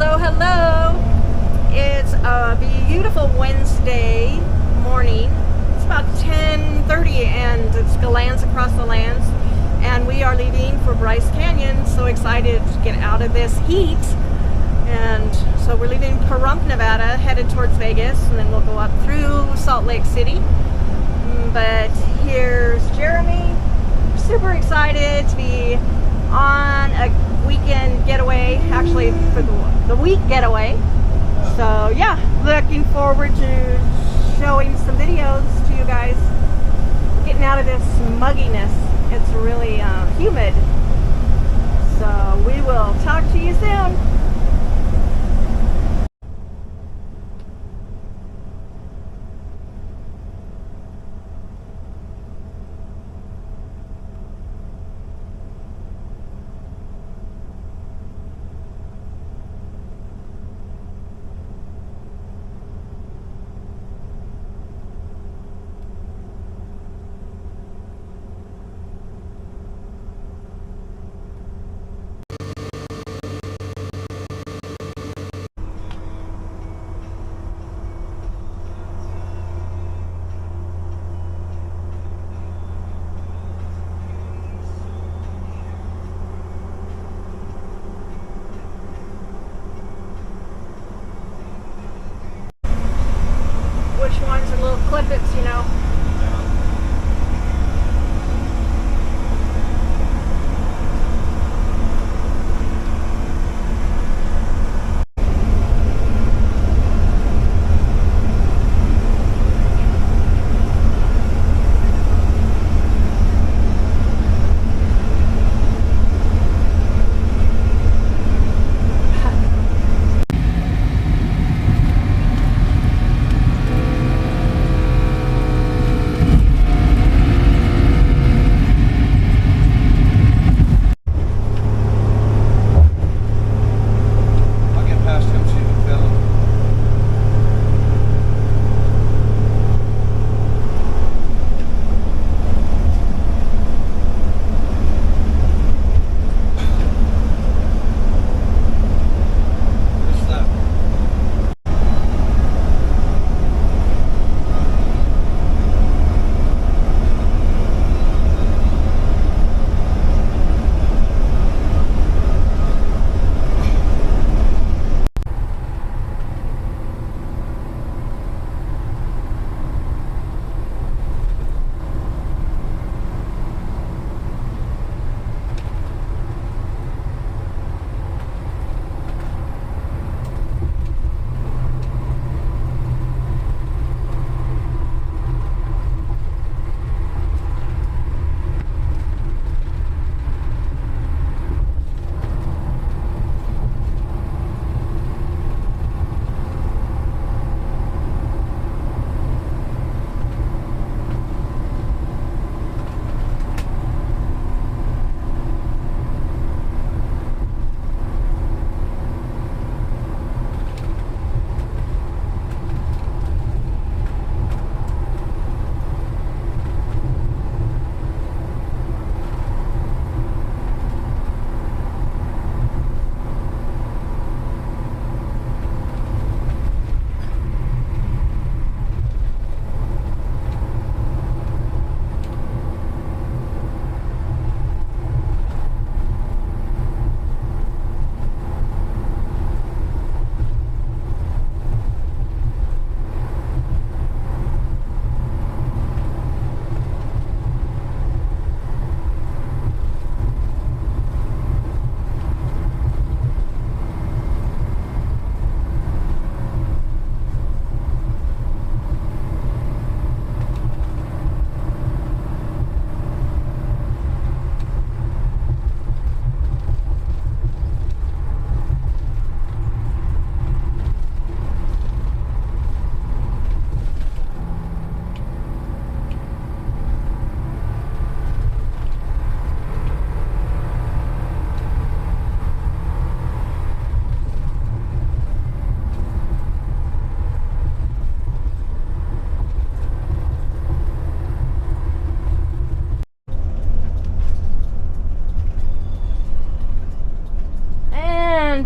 Hello, hello. It's a beautiful Wednesday morning. It's about 10:30 and it's lands across the lands. And we are leaving for Bryce Canyon. So excited to get out of this heat. And so we're leaving Pahrump, Nevada, headed towards Vegas, and then we'll go up through Salt Lake City. But here's Jeremy. Super excited to be on a weekend getaway, actually for the week getaway. So yeah, looking forward to showing some videos to you guys. Getting out of this mugginess. It's really humid. So we will talk to you soon.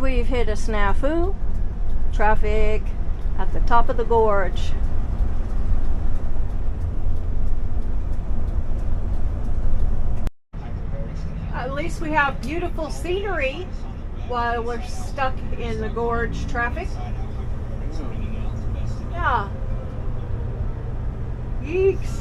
we've hit a snafu. Traffic at the top of the gorge. At least we have beautiful scenery while we're stuck in the gorge traffic. Yeah. Yeeks.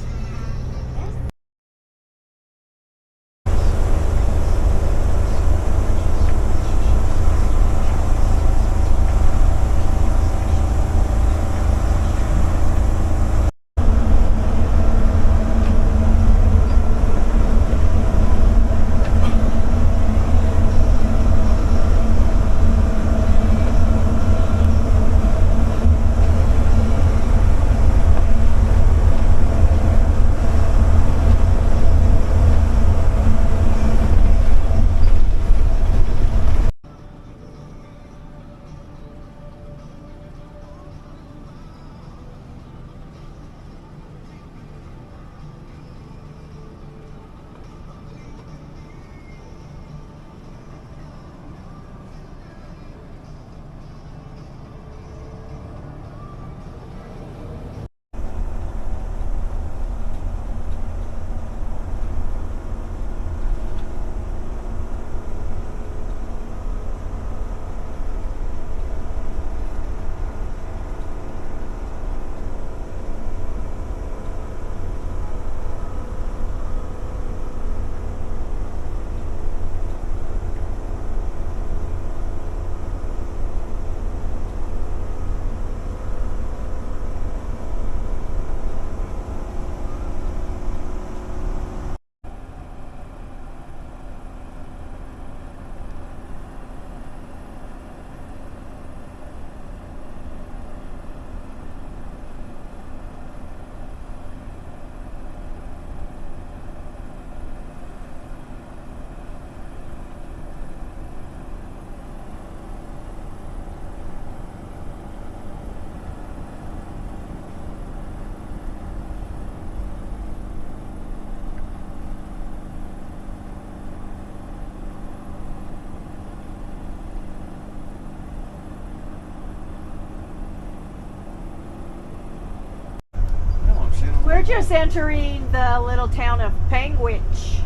We're just entering the little town of Panguitch.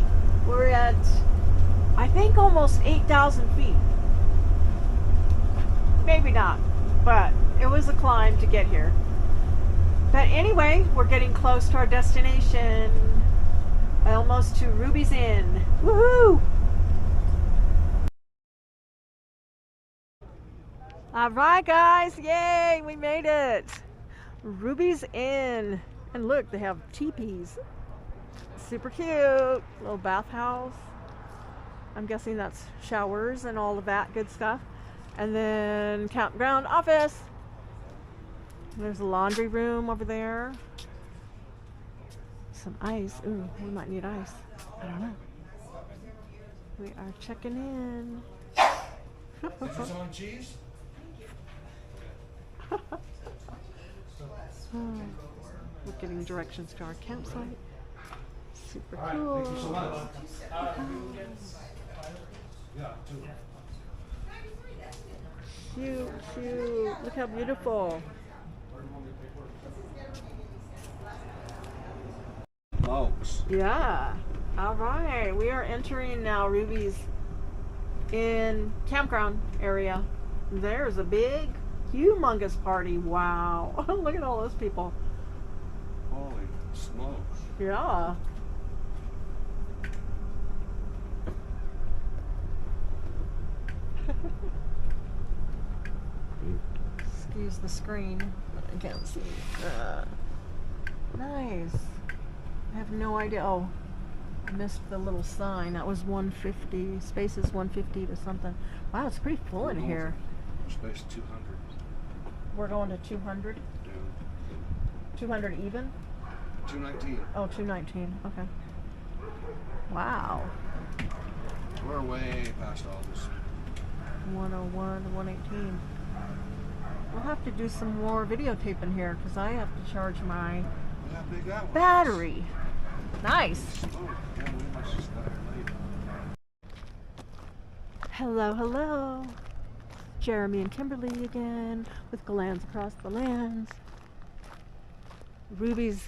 We're at, I think, almost 8,000 feet. Maybe not, but it was a climb to get here. But anyway, we're getting close to our destination. Almost to Ruby's Inn. Woohoo! Alright guys, yay, we made it! Ruby's Inn. And look, they have teepees. Super cute. Little bathhouse. I'm guessing that's showers and all of that good stuff. And then campground office. There's a laundry room over there. Some ice. Ooh, we might need ice. I don't know. We are checking in. Did you want cheese? We're getting directions to our campsite. Super All right, cool. thank you so much. Yeah, Cute, cute. Look how beautiful. Folks. Yeah. All right. We are entering now Ruby's Inn campground area. There's a big, humongous party. Wow. Look at all those people. Holy smokes. Yeah. Excuse the screen. I can't see. Nice. I have no idea. Oh, I missed the little sign. That was 150. Space is 150 to something. Wow, it's pretty full in here. Space 200. We're going to 200? Yeah. 200 even? 219. Oh, 219. Okay. Wow. We're way past all this. 101, 118. We'll have to do some more videotaping here because I have to charge my Look how big that was. battery. Nice. Oh, yeah, we must have started late. Hello, hello. Jeremy and Kimberly again with Galans Across the Lands. Ruby's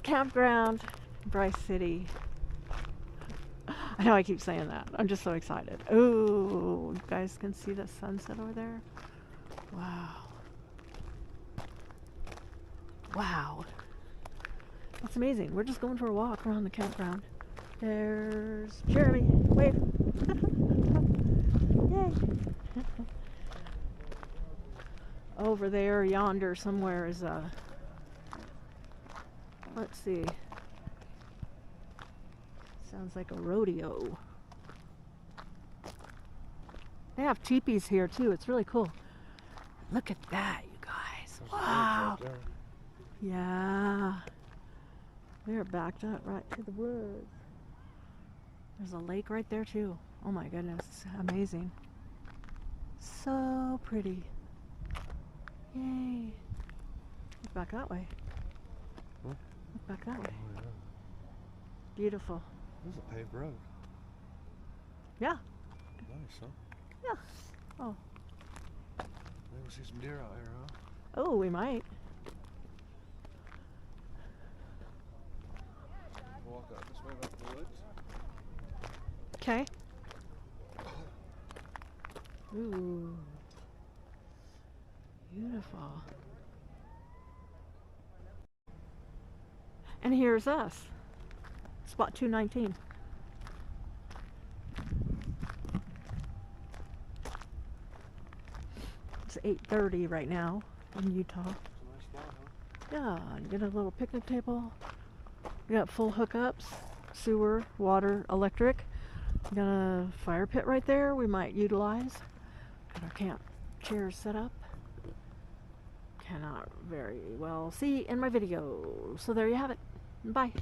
campground, Bryce City. I know I keep saying that. I'm just so excited. Oh, you guys can see the sunset over there? Wow. Wow. That's amazing. We're just going for a walk around the campground. There's Jeremy. Wave. Yay. Over there, yonder, somewhere is let's see. Sounds like a rodeo. They have teepees here too. It's really cool. Look at that, you guys. Wow. Yeah. They're backed up right to the woods. There's a lake right there too. Oh my goodness, it's amazing. So pretty. Yay. Look back that way. Huh? Look back that way. Oh, yeah. Beautiful. This is a paved road. Yeah. Nice, huh? Yeah. Oh. Maybe we'll see some deer out here, huh? Oh, we might. Walk up this way about the woods. Okay. Ooh. Beautiful. And here's us. Spot 219. It's 8:30 right now in Utah. It's a nice spot, huh? Yeah, you get a little picnic table. We got full hookups, sewer, water, electric. We got a fire pit right there we might utilize. Got our camp chairs set up. Cannot very well see in my video. So there you have it. Bye.